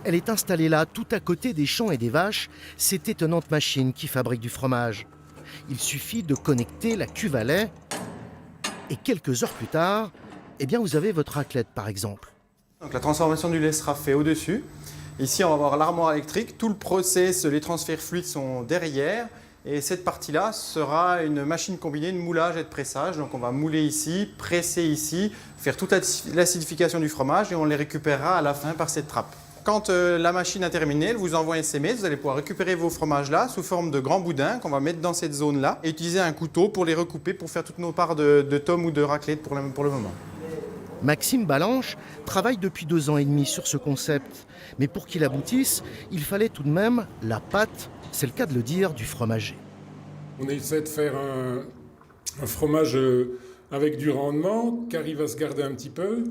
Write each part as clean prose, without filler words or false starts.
Elle est installée là, tout à côté des champs et des vaches, cette étonnante machine qui fabrique du fromage. Il suffit de connecter la cuve à lait et quelques heures plus tard, eh bien vous avez votre raclette par exemple. Donc la transformation du lait sera faite au-dessus. Ici, on va avoir l'armoire électrique. Tout le process, les transferts fluides sont derrière. Et cette partie-là sera une machine combinée de moulage et de pressage. Donc on va mouler ici, presser ici, faire toute l'acidification du fromage et on les récupérera à la fin par cette trappe. Quand la machine a terminé, elle vous envoie un SMS, vous allez pouvoir récupérer vos fromages là sous forme de grands boudins qu'on va mettre dans cette zone-là et utiliser un couteau pour les recouper pour faire toutes nos parts de tomes ou de raclette pour le moment. Maxime Balanche travaille depuis 2 ans et demi sur ce concept. Mais pour qu'il aboutisse, il fallait tout de même la pâte, c'est le cas de le dire, du fromager. On essaie de faire un fromage avec du rendement, qui arrive à se garder un petit peu,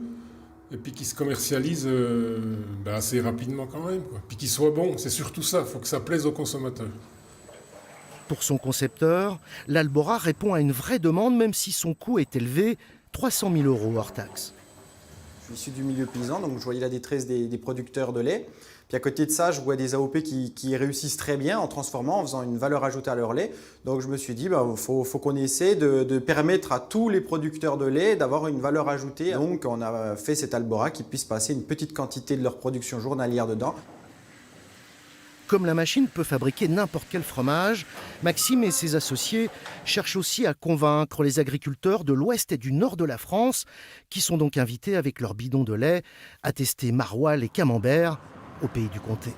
et puis qui se commercialise assez rapidement quand même, quoi. Puis qui soit bon, c'est surtout ça, il faut que ça plaise aux consommateurs. Pour son concepteur, l'Albora répond à une vraie demande même si son coût est élevé, 300 000 € hors taxe. Je suis issu du milieu paysan, donc je voyais la détresse des producteurs de lait. Puis à côté de ça, je vois des AOP qui réussissent très bien en transformant, en faisant une valeur ajoutée à leur lait. Donc je me suis dit, faut qu'on essaie de permettre à tous les producteurs de lait d'avoir une valeur ajoutée. Donc on a fait cet Albora qui puisse passer une petite quantité de leur production journalière dedans. Comme la machine peut fabriquer n'importe quel fromage, Maxime et ses associés cherchent aussi à convaincre les agriculteurs de l'ouest et du nord de la France, qui sont donc invités avec leurs bidons de lait à tester maroilles et camembert au pays du comté.